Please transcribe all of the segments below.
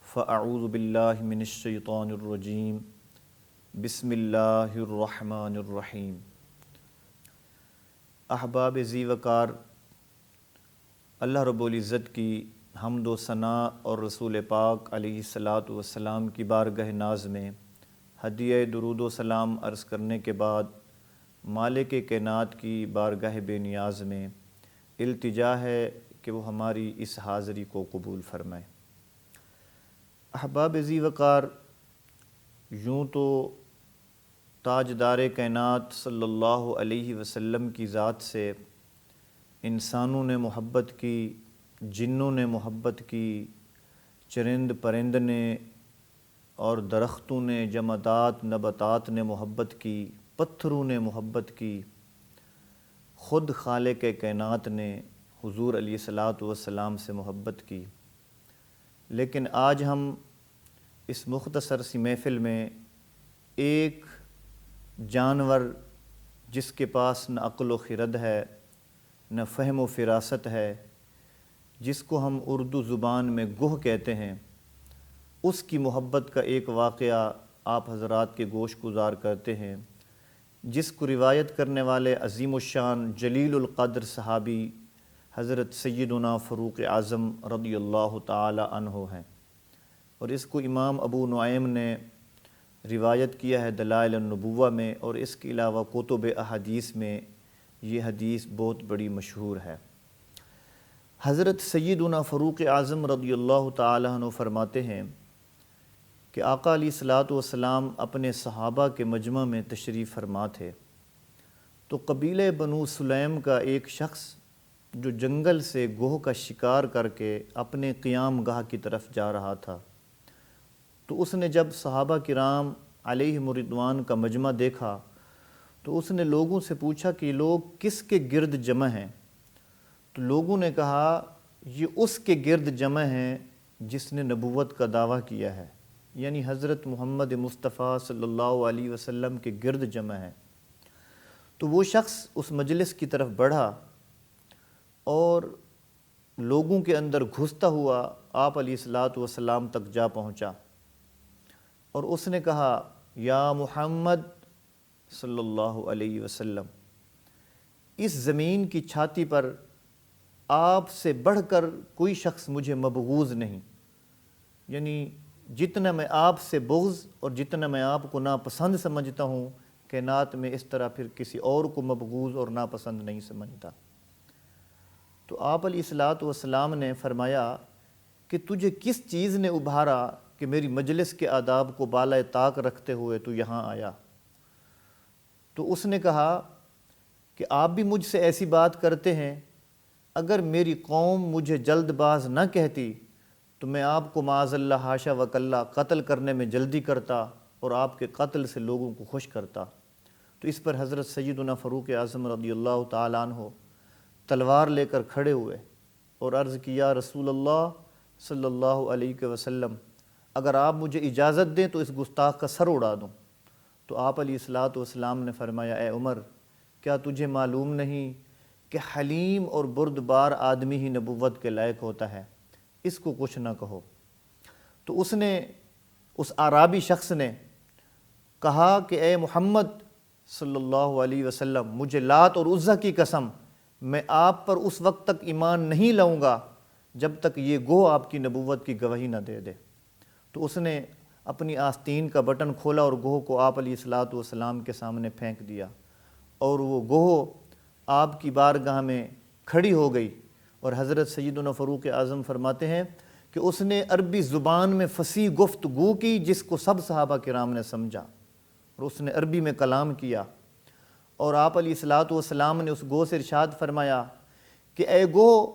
فاعوذ باللہ من الشیطان الرجیم بسم اللہ الرحمن الرحیم۔ احباب ذی وقار، اللہ رب العزت کی حمد و ثناء اور رسول پاک علیہ الصلاۃ والسلام کی بارگاہ ناز میں ہدیہ درود و سلام عرض کرنے کے بعد مالک کائنات کی بارگاہ بے نیاز میں التجا ہے کہ وہ ہماری اس حاضری کو قبول فرمائے۔ احباب ذی وقار، یوں تو تاجدار کائنات صلی اللہ علیہ وسلم کی ذات سے انسانوں نے محبت کی، جنوں نے محبت کی، چرند پرند نے اور درختوں نے، جمادات نباتات نے محبت کی، پتھروں نے محبت کی، خود خالق کائنات نے حضور علیہ الصلاۃ والسلام سے محبت کی۔ لیکن آج ہم اس مختصر سی محفل میں ایک جانور جس کے پاس نہ عقل و خرد ہے، نہ فہم و فراست ہے، جس کو ہم اردو زبان میں گوہ کہتے ہیں، اس کی محبت کا ایک واقعہ آپ حضرات کے گوش گزار کرتے ہیں، جس کو روایت کرنے والے عظیم الشان جلیل القدر صحابی حضرت سیدنا فاروق اعظم رضی اللہ تعالی عنہ ہیں، اور اس کو امام ابو نعیم نے روایت کیا ہے دلائل النبوہ میں، اور اس کے علاوہ کتب احادیث میں یہ حدیث بہت بڑی مشہور ہے۔ حضرت سیدنا فاروق اعظم رضی اللہ تعالی عنہ فرماتے ہیں کہ آقا علیہ الصلاۃ والسلام اپنے صحابہ کے مجمع میں تشریف فرما تھے، تو قبیلہ بنو سلیم کا ایک شخص جو جنگل سے گوہ کا شکار کر کے اپنے قیام گاہ کی طرف جا رہا تھا، تو اس نے جب صحابہ کرام علیہم رضوان کا مجمع دیکھا تو اس نے لوگوں سے پوچھا کہ لوگ کس کے گرد جمع ہیں؟ تو لوگوں نے کہا یہ اس کے گرد جمع ہیں جس نے نبوت کا دعویٰ کیا ہے، یعنی حضرت محمد مصطفیٰ صلی اللہ علیہ وسلم کے گرد جمع ہیں۔ تو وہ شخص اس مجلس کی طرف بڑھا اور لوگوں کے اندر گھستا ہوا آپ علیہ الصلاۃ والسلام تک جا پہنچا، اور اس نے کہا یا محمد صلی اللہ علیہ وسلم، اس زمین کی چھاتی پر آپ سے بڑھ کر کوئی شخص مجھے مبغوض نہیں، یعنی جتنا میں آپ سے بغض اور جتنا میں آپ کو ناپسند سمجھتا ہوں، کائنات میں اس طرح پھر کسی اور کو مبغوض اور ناپسند نہیں سمجھتا۔ تو آپ علیہ الصلاۃ والسلام نے فرمایا کہ تجھے کس چیز نے ابھارا کہ میری مجلس کے آداب کو بالائے طاق رکھتے ہوئے تو یہاں آیا؟ تو اس نے کہا کہ آپ بھی مجھ سے ایسی بات کرتے ہیں، اگر میری قوم مجھے جلد باز نہ کہتی تو میں آپ کو معاذ اللہ حاشا وکلا قتل کرنے میں جلدی کرتا اور آپ کے قتل سے لوگوں کو خوش کرتا۔ تو اس پر حضرت سیدنا فاروق اعظم رضی اللہ تعالیٰ عنہ تلوار لے کر کھڑے ہوئے اور عرض کیا رسول اللہ صلی اللہ علیہ وسلم، اگر آپ مجھے اجازت دیں تو اس گستاخ کا سر اڑا دوں۔ تو آپ علیہ الصلاۃ والسلام نے فرمایا اے عمر، کیا تجھے معلوم نہیں کہ حلیم اور بردبار آدمی ہی نبوت کے لائق ہوتا ہے، اس کو کچھ نہ کہو۔ تو اس اعرابی شخص نے کہا کہ اے محمد صلی اللہ علیہ وسلم، مجھے لات اور عزیٰ کی قسم، میں آپ پر اس وقت تک ایمان نہیں لاؤں گا جب تک یہ گوہ آپ کی نبوت کی گواہی نہ دے دے۔ تو اس نے اپنی آستین کا بٹن کھولا اور گوہ کو آپ علیہ الصلاۃ والسلام کے سامنے پھینک دیا، اور وہ گوہ آپ کی بارگاہ میں کھڑی ہو گئی۔ اور حضرت سیدنا فاروق اعظم فرماتے ہیں کہ اس نے عربی زبان میں فصیح گفتگو کی جس کو سب صحابہ کرام نے سمجھا، اور اس نے عربی میں کلام کیا، اور آپ علیہ الصلاۃ والسلام نے اس گوہ سے ارشاد فرمایا کہ اے گوہ،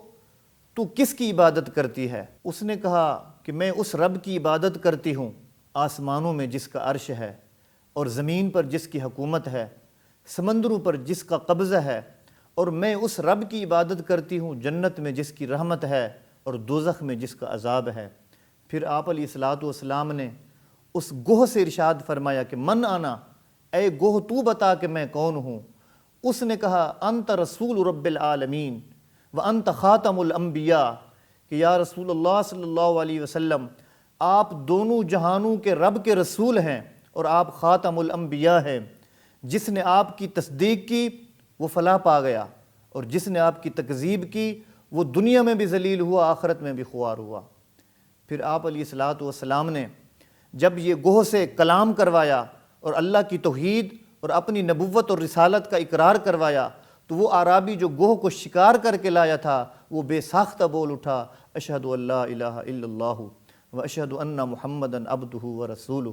تو کس کی عبادت کرتی ہے؟ اس نے کہا کہ میں اس رب کی عبادت کرتی ہوں آسمانوں میں جس کا عرش ہے، اور زمین پر جس کی حکومت ہے، سمندروں پر جس کا قبضہ ہے، اور میں اس رب کی عبادت کرتی ہوں جنت میں جس کی رحمت ہے اور دوزخ میں جس کا عذاب ہے۔ پھر آپ علیہ الصلاۃ والسلام نے اس گوہ سے ارشاد فرمایا کہ من آنا، اے گوہ تو بتا کہ میں کون ہوں؟ اس نے کہا انت رسول رب العالمین وانت خاتم الانبیاء، کہ یا رسول اللہ صلی اللہ علیہ وسلم، آپ دونوں جہانوں کے رب کے رسول ہیں اور آپ خاتم الانبیاء ہیں۔ جس نے آپ کی تصدیق کی وہ فلاح پا گیا، اور جس نے آپ کی تکذیب کی وہ دنیا میں بھی ذلیل ہوا، آخرت میں بھی خوار ہوا۔ پھر آپ علیہ الصلوۃ والسلام نے جب یہ گوہ سے کلام کروایا اور اللہ کی توحید اور اپنی نبوت اور رسالت کا اقرار کروایا، تو وہ اعرابی جو گوہ کو شکار کر کے لایا تھا وہ بے ساختہ بول اٹھا، اشہد ان لا الہ الا اللہ واشہد ان محمدا عبدہ ورسولہ۔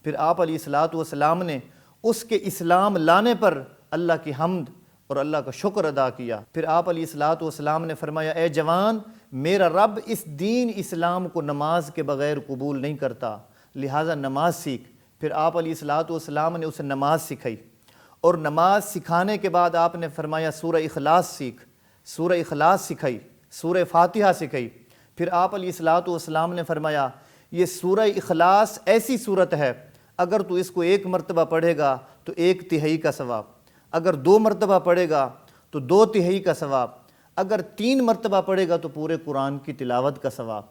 پھر آپ علیہ الصلوۃ والسلام نے اس کے اسلام لانے پر اللہ کی حمد اور اللہ کا شکر ادا کیا۔ پھر آپ علیہ الصلوۃ والسلام نے فرمایا، اے جوان، میرا رب اس دین اسلام کو نماز کے بغیر قبول نہیں کرتا، لہٰذا نماز سیکھ۔ پھر آپ علیہ الصلوۃ والسلام نے اسے نماز سکھائی، اور نماز سکھانے کے بعد آپ نے فرمایا سورہ اخلاص سیکھ، سورہ اخلاص سکھائی، سورہ فاتحہ سکھائی۔ پھر آپ علیہ الصلوۃ والسلام نے فرمایا یہ سورہ اخلاص ایسی صورت ہے اگر تو اس کو 1 مرتبہ پڑھے گا تو 1/3 کا ثواب، اگر 2 مرتبہ پڑھے گا تو 2/3 کا ثواب، اگر 3 مرتبہ پڑھے گا تو پورے قرآن کی تلاوت کا ثواب۔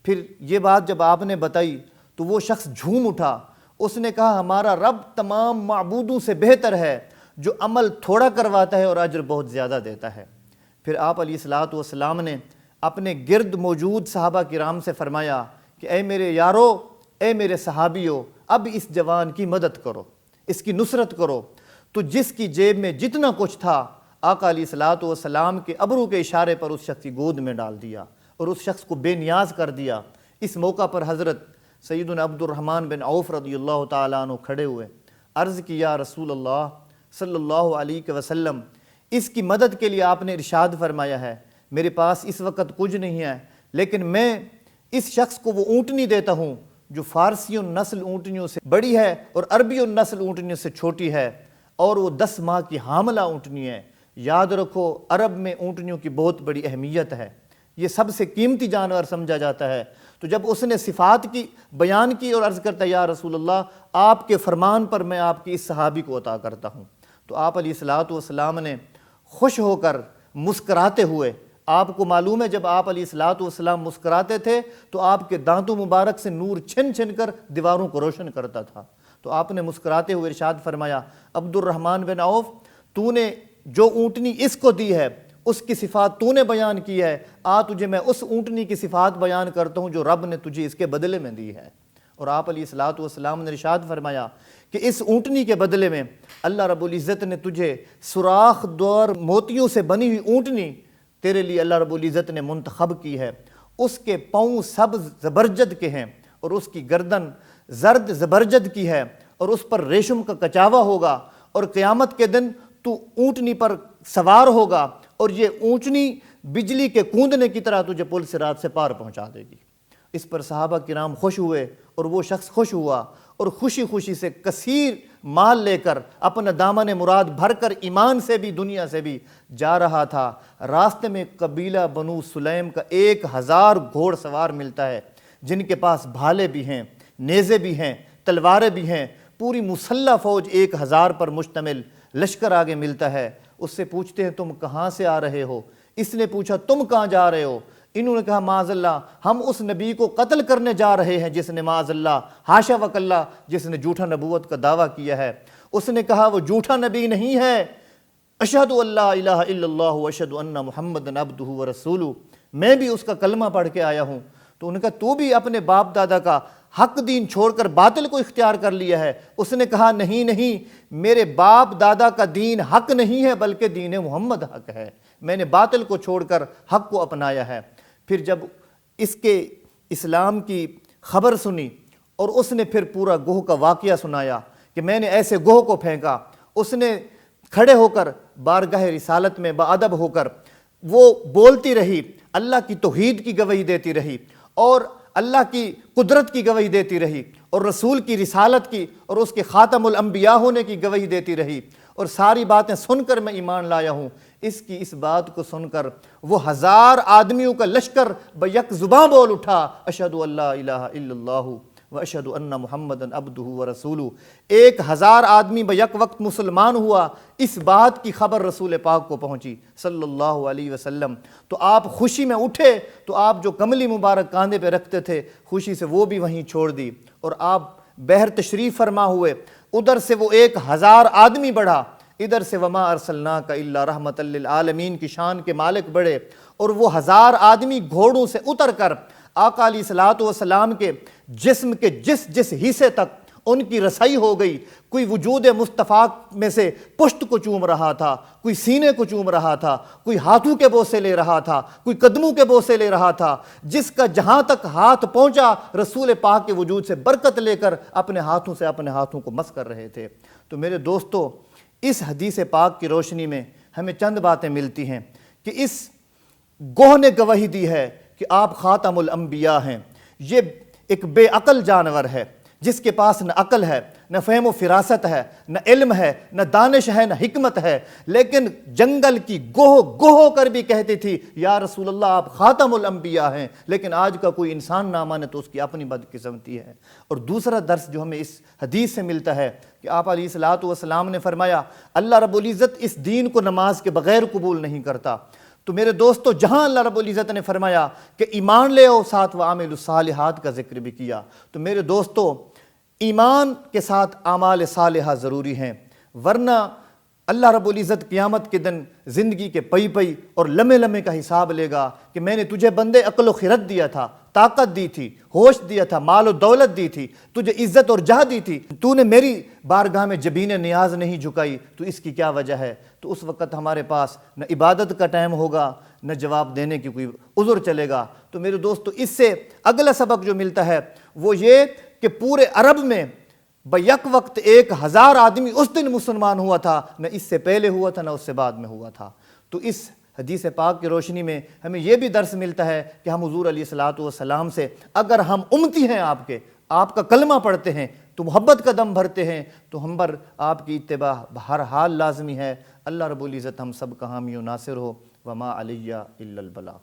پھر یہ بات جب آپ نے بتائی تو وہ شخص جھوم اٹھا، اس نے کہا ہمارا رب تمام معبودوں سے بہتر ہے، جو عمل تھوڑا کرواتا ہے اور اجر بہت زیادہ دیتا ہے۔ پھر آپ علیہ الصلوۃ والسلام نے اپنے گرد موجود صحابہ کرام سے فرمایا کہ اے میرے یارو، اے میرے صحابیوں، اب اس جوان کی مدد کرو، اس کی نصرت کرو۔ تو جس کی جیب میں جتنا کچھ تھا آقا علیہ الصلوۃ والسلام کے ابرو کے اشارے پر اس شخص کی گود میں ڈال دیا اور اس شخص کو بے نیاز کر دیا۔ اس موقع پر حضرت سیدنا عبد الرحمن بن عوف رضی اللہ تعالیٰ عنہ کھڑے ہوئے، عرض کی یا رسول اللہ صلی اللہ علیہ وسلم، اس کی مدد کے لیے آپ نے ارشاد فرمایا ہے میرے پاس اس وقت کچھ نہیں ہے، لیکن میں اس شخص کو وہ اونٹنی دیتا ہوں جو فارسی النسل اونٹنیوں سے بڑی ہے اور عربی النسل اونٹنیوں سے چھوٹی ہے، اور وہ 10 ماہ کی حاملہ اونٹنی ہے۔ یاد رکھو عرب میں اونٹنیوں کی بہت بڑی اہمیت ہے، یہ سب سے قیمتی جانور سمجھا جاتا ہے۔ تو جب اس نے صفات کی بیان کی اور عرض کرتا یا رسول اللہ آپ کے فرمان پر میں آپ کی اس صحابی کو عطا کرتا ہوں، تو آپ علیہ الصلوۃ والسلام نے خوش ہو کر مسکراتے ہوئے، آپ کو معلوم ہے جب آپ علیہ الصلوۃ والسلام مسکراتے تھے تو آپ کے دانتوں مبارک سے نور چھن چھن کر دیواروں کو روشن کرتا تھا، تو آپ نے مسکراتے ہوئے ارشاد فرمایا عبد الرحمن بن عوف، تو نے جو اونٹنی اس کو دی ہے اس کی صفات تو نے بیان کی ہے، تجھے میں اس اونٹنی کی صفات بیان کرتا ہوں جو رب نے تجھے اس کے بدلے میں دی ہے۔ اور آپ علیہ الصلوۃ والسلام نے ارشاد فرمایا کہ اس اونٹنی کے بدلے میں اللہ رب العزت نے تجھے سوراخ دور موتیوں سے بنی ہوئی اونٹنی تیرے لیے اللہ رب العزت نے منتخب کی ہے، اس کے پاؤں سبز زبرجد کے ہیں اور اس کی گردن زرد زبرجد کی ہے اور اس پر ریشم کا کچاوا ہوگا، اور قیامت کے دن تو اونٹنی پر سوار ہوگا اور یہ اونٹنی بجلی کے کوندنے کی طرح تجھے پل صراط سے پار پہنچا دے گی۔ اس پر صحابہ کرام خوش ہوئے اور وہ شخص خوش ہوا اور خوشی خوشی سے کثیر مال لے کر اپنا دامن مراد بھر کر ایمان سے بھی دنیا سے بھی جا رہا تھا۔ راستے میں قبیلہ بنو سلیم کا 1000 گھوڑ سوار ملتا ہے جن کے پاس بھالے بھی ہیں، نیزے بھی ہیں، تلواریں بھی ہیں، پوری مسلح فوج 1000 پر مشتمل لشکر آگے ملتا ہے۔ اس سے پوچھتے ہیں تم کہاں سے آ رہے ہو؟ اس نے پوچھا تم کہاں جا رہے ہو؟ انہوں نے کہا معاذ اللہ ہم اس نبی کو قتل کرنے جا رہے ہیں جس نے معاذ اللہ حاشا وکلا جس نے جھوٹا نبوت کا دعویٰ کیا ہے۔ اس نے کہا وہ جھوٹا نبی نہیں ہے، اشہد ان لا الہ الا اللہ واشہد ان محمدا عبدہ ورسولہ، میں بھی اس کا کلمہ پڑھ کے آیا ہوں۔ تو انہوں نے کہا تو بھی اپنے باپ دادا کا حق دین چھوڑ کر باطل کو اختیار کر لیا ہے؟ اس نے کہا نہیں نہیں، میرے باپ دادا کا دین حق نہیں ہے بلکہ دین محمد حق ہے، میں نے باطل کو چھوڑ کر حق کو اپنایا ہے۔ پھر جب اس کے اسلام کی خبر سنی اور اس نے پھر پورا گوہ کا واقعہ سنایا کہ میں نے ایسے گوہ کو پھینکا، اس نے کھڑے ہو کر بارگاہ رسالت میں باادب ہو کر وہ بولتی رہی، اللہ کی توحید کی گواہی دیتی رہی اور اللہ کی قدرت کی گواہی دیتی رہی اور رسول کی رسالت کی اور اس کے خاتم الانبیاء ہونے کی گواہی دیتی رہی، اور ساری باتیں سن کر میں ایمان لایا ہوں۔ اس کی اس بات کو سن کر وہ 1000 آدمیوں کا لشکر بیک زباں بول اٹھا اشہد ان لا الہ الا اللہ واشہد ان محمدًا عبدہ ورسولہ۔ 1000 آدمی بیک وقت مسلمان ہوا، اس بات کی خبر رسول پاک کو پہنچی صلی اللہ علیہ وسلم، تو آپ خوشی میں اٹھے تو آپ جو کملی مبارک کاندھے پہ رکھتے تھے خوشی سے وہ بھی وہیں چھوڑ دی، اور آپ بحر تشریف فرما ہوئے۔ ادھر سے وہ 1000 آدمی بڑھا، ادھر سے وما ارسلناک الا رحمۃ للعالمین کی شان کے مالک بڑھے، اور وہ 1000 آدمی گھوڑوں سے اتر کر آقا علیہ الصلوۃ والسلام کے جسم کے جس حصے تک ان کی رسائی ہو گئی، کوئی وجود مصطفیٰ میں سے پشت کو چوم رہا تھا، کوئی سینے کو چوم رہا تھا، کوئی ہاتھوں کے بوسے لے رہا تھا، کوئی قدموں کے بوسے لے رہا تھا، جس کا جہاں تک ہاتھ پہنچا رسول پاک کے وجود سے برکت لے کر اپنے ہاتھوں کو مس کر رہے تھے۔ تو میرے دوستو، اس حدیث پاک کی روشنی میں ہمیں چند باتیں ملتی ہیں کہ اس گوہ نے گواہی دی ہے کہ آپ خاتم الانبیاء ہیں۔ یہ ایک بے عقل جانور ہے جس کے پاس نہ عقل ہے، نہ فہم و فراست ہے، نہ علم ہے، نہ دانش ہے، نہ حکمت ہے، لیکن جنگل کی گوہ کر بھی کہتی تھی یا رسول اللہ آپ خاتم الانبیاء ہیں، لیکن آج کا کوئی انسان نہ مانے تو اس کی اپنی بدقسمتی ہے۔ اور دوسرا درس جو ہمیں اس حدیث سے ملتا ہے کہ آپ علیہ الصلوۃ والسلام نے فرمایا اللہ رب العزت اس دین کو نماز کے بغیر قبول نہیں کرتا۔ تو میرے دوستو، جہاں اللہ رب العزت نے فرمایا کہ ایمان لے آؤ، ساتھ وعاملوا الصالحات کا ذکر بھی کیا، تو میرے دوستو ایمان کے ساتھ اعمال صالحہ ضروری ہیں، ورنہ اللہ رب العزت قیامت کے دن زندگی کے پئی اور لمحے کا حساب لے گا کہ میں نے تجھے بندے عقل و خرد دیا تھا، طاقت دی تھی، ہوش دیا تھا، مال و دولت دی تھی، تجھے عزت اور جاہ دی تھی، تو نے میری بارگاہ میں جبین نیاز نہیں جھکائی، تو اس کی کیا وجہ ہے؟ تو اس وقت ہمارے پاس نہ عبادت کا ٹائم ہوگا، نہ جواب دینے کی کوئی عذر چلے گا۔ تو میرے دوستو، اس سے اگلا سبق جو ملتا ہے وہ یہ کہ پورے عرب میں بیک وقت 1000 آدمی اس دن مسلمان ہوا تھا، نہ اس سے پہلے ہوا تھا نہ اس سے بعد میں ہوا تھا۔ تو اس حدیث پاک کی روشنی میں ہمیں یہ بھی درس ملتا ہے کہ ہم حضور علیہ الصلوۃ والسلام سے اگر ہم امتی ہیں، آپ کا کلمہ پڑھتے ہیں تو محبت کا دم بھرتے ہیں، تو ہم پر آپ کی اتباع ہر حال لازمی ہے۔ اللہ رب العزت ہم سب کا حامی و ناصر ہو۔ وما علیہ الا البلاغ۔